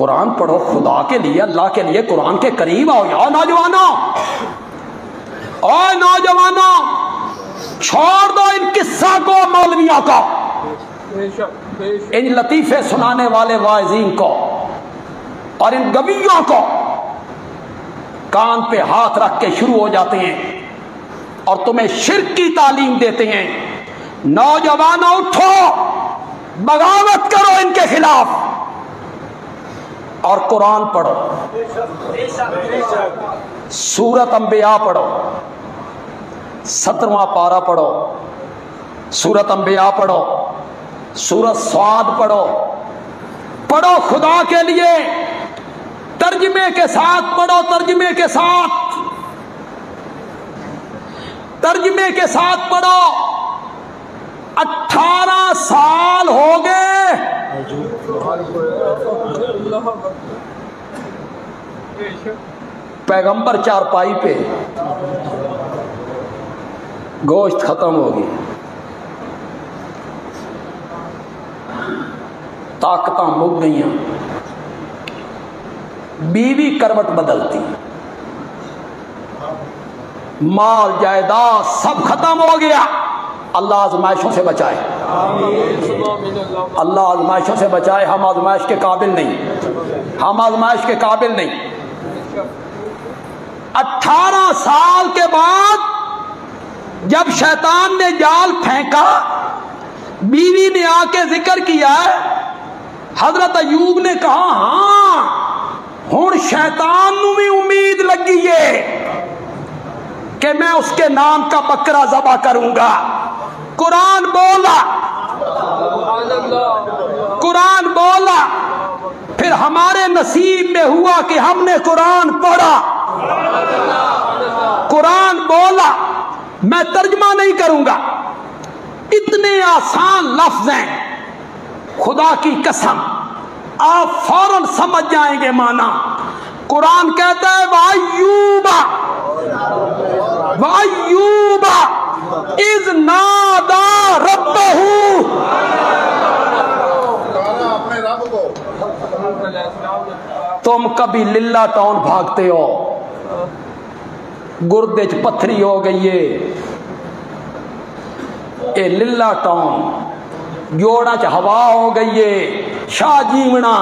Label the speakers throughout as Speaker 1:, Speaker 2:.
Speaker 1: कुरान पढ़ो खुदा के लिए, अल्लाह के लिए, कुरान के करीब आओ यार नौजवानों। और नौजवानों, छोड़ दो इन किस्सा को, मौलवियों को, इन लतीफे सुनाने वाले वाइजीन को और इन गवियों को। कान पे हाथ रख के शुरू हो जाते हैं और तुम्हें शिर्क की तालीम देते हैं। नौजवानों उठो, बगावत करो इनके खिलाफ और कुरान पढ़ो। सूरत अंबिया पढ़ो, 17वां पारा पढ़ो, सूरत अंबिया पढ़ो, सूरत स्वाद पढ़ो। पढ़ो खुदा के लिए, तर्जमे के साथ पढ़ो, तर्जमे के साथ, तर्जमे के साथ पढ़ो। 18 साल हो गए पैगंबर चारपाई पे, गोश्त खत्म होगी, ताकतां मुक गई, बीवी करवट बदलती, माल जायदाद सब खत्म हो गया। अल्लाह आजमाइशों से बचाए, अल्लाह आजमाइशों से बचाए। हम आजमाइश के काबिल नहीं, हम आजमाइश के काबिल नहीं। 18 साल के बाद जब शैतान ने जाल फेंका, बीवी ने आके जिक्र किया, हजरत अयूब ने कहा हाँ हुण शैतान नू भी उम्मीद लगी है कि मैं उसके नाम का बकरा ज़बह करूंगा। कुरान बोला, कुरान बोला, फिर हमारे नसीब में हुआ कि हमने कुरान पढ़ा। कुरान बोला, मैं तर्जमा नहीं करूंगा, इतने आसान लफ्ज हैं, खुदा की कसम आप फौरन समझ जाएंगे माना। कुरान कहता है वायूबा, वायूबा इज नादा रब्बहू। तुम कभी लिल्ला टाउन भागते हो, गुर्दे च पत्थरी हो गई है, ये लिल्ला टाउन, जोड़ा च हवा हो गई है, शाह जीवना।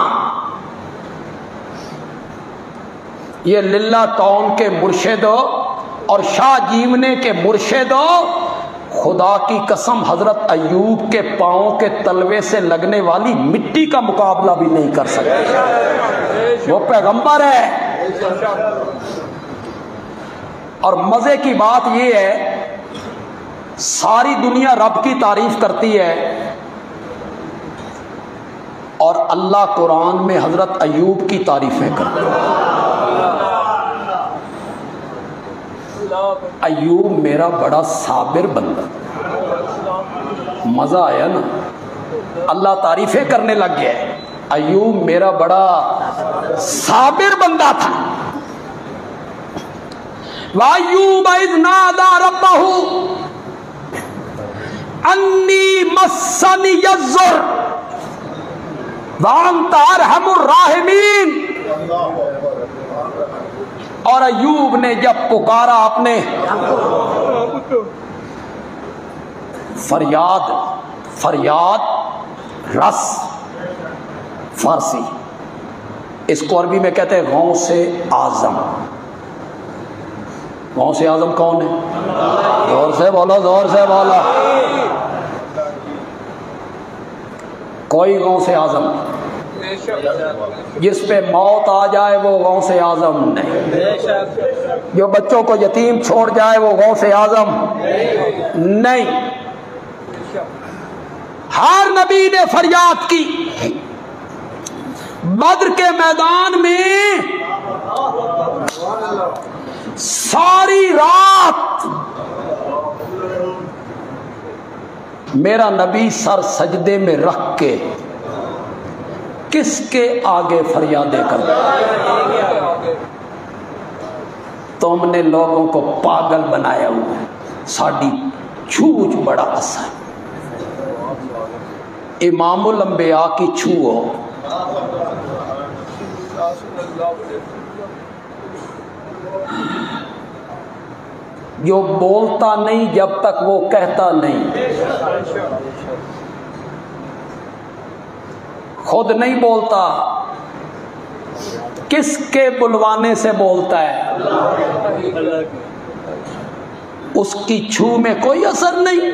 Speaker 1: ये लिल्ला टाउन के मुर्शिदो और शाह जीवने के मुर्शिदो, खुदा की कसम हजरत अयूब के पांव के तलवे से लगने वाली मिट्टी का मुकाबला भी नहीं कर सकते। वो पैगंबर है। और मजे की बात यह है, सारी दुनिया रब की तारीफ करती है और अल्लाह कुरान में हजरत अयूब की तारीफें करता है। अयूब मेरा बड़ा साबिर बंदा, मजा आया ना, अल्लाह तारीफें करने लग गया। अयूब मेरा बड़ा साबिर बंदा था। वायूब इज़ नादा रब्बहू अन्नी मस्सनी यज़्ज़ुर व अंता अरहमुर राहिमीन। और अयूब ने जब पुकारा अपने, फरियाद, फरियाद रस फारसी, इसको अरबी में कहते हैं गौ से आजम। गौ से आजम कौन है? जोर से बोलो, जोर से बोलो। कोई गौ से आजम जिस पे मौत आ जाए वो गौ से आजम नहीं, जो बच्चों को यतीम छोड़ जाए वो गौ से आजम नहीं। हर नबी ने फरियाद की। बद्र के मैदान में सारी रात मेरा नबी सर सजदे में रख के किसके आगे फरियादें कर, तुमने लोगों को पागल बनाया हुआ है, साड़ी छूछ बड़ा असर। इमामुल अंबिया की छू हो, जो बोलता नहीं जब तक वो कहता नहीं, खुद नहीं बोलता, किसके बुलवाने से बोलता है? उसकी छू में कोई असर नहीं।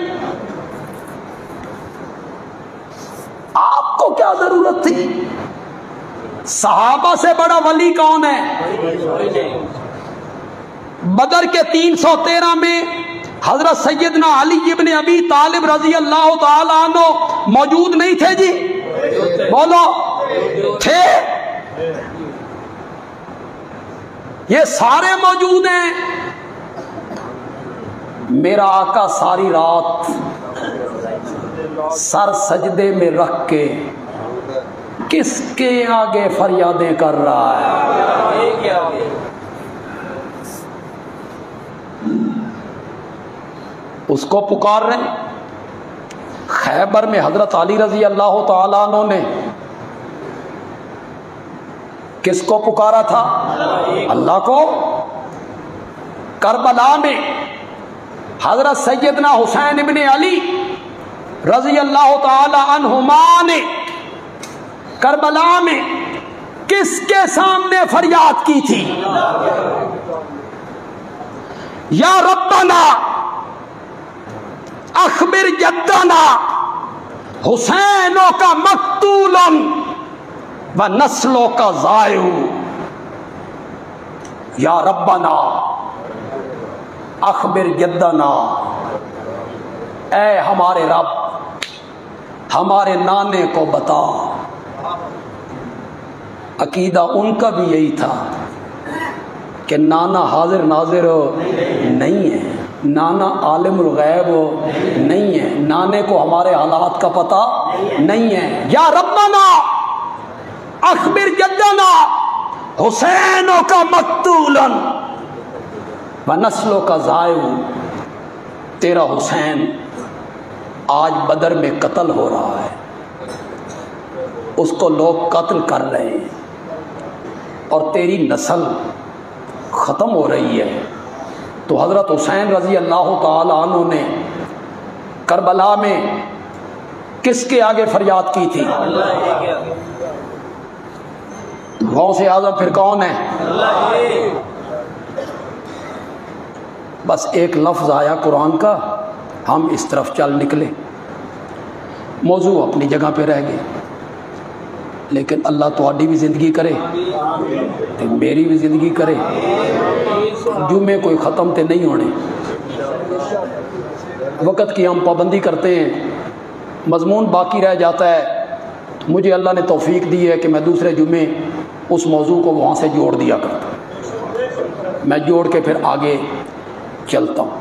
Speaker 1: आपको क्या जरूरत थी? सहाबा से बड़ा वली कौन है? बदर के 313 में हजरत सैयदना अली इब्न अबी तालिब रजी अल्लाह ताला अन्हु मौजूद नहीं थे जी? बोलो, थे? ये सारे मौजूद हैं। मेरा आका सारी रात सर सजदे में रख के किसके आगे फरियादें कर रहा है? उसको पुकार रहे। खैबर में हजरत अली रजी अल्लाह ताला अन्हु ने किसको पुकारा था? अल्लाह को। करबला में हजरत सैयदना हुसैन इब्ने अली रजी अल्लाह ताला अन्हुमा ने करबला में किसके सामने फरियाद की थी? या रब्बना अखबिर जद्दना हुसैनों का मकतूलन व नस्लों का ज़ायु। या रब्बना अखबिर जद्दना, ऐ हमारे रब हमारे नाने को बता। अकीदा उनका भी यही था कि नाना हाजिर नाजिर नहीं है, नाना आलिमुल गैब नहीं है, नाने को हमारे हालात का पता नहीं है। या रब्बना अखबिर जद्दना हुसैनों का मकतूलन व नस्लों का ज़ायु। तेरा हुसैन आज बदर में कत्ल हो रहा है, उसको लोग कत्ल कर रहे हैं और तेरी नस्ल ख़त्म हो रही है। तो हज़रत हुसैन रज़ी अल्लाह ताला अन्हु ने करबला में किसके आगे फरियाद की थी? गौसे आज़म फिर कौन है? बस एक लफ्ज़ आया कुरान का, हम इस तरफ चल निकले, मौजू अपनी जगह पे रह गए। लेकिन अल्लाह तुहाडी भी ज़िंदगी करे तो मेरी भी ज़िंदगी करे। जुम्मे कोई ख़त्म तो नहीं होने, वक़्त की हम पाबंदी करते हैं, मज़मून बाकी रह जाता है। तो मुझे अल्लाह ने तौफीक दी है कि मैं दूसरे जुम्मे उस मौजू को वहाँ से जोड़ दिया करता, मैं जोड़ के फिर आगे चलता हूँ।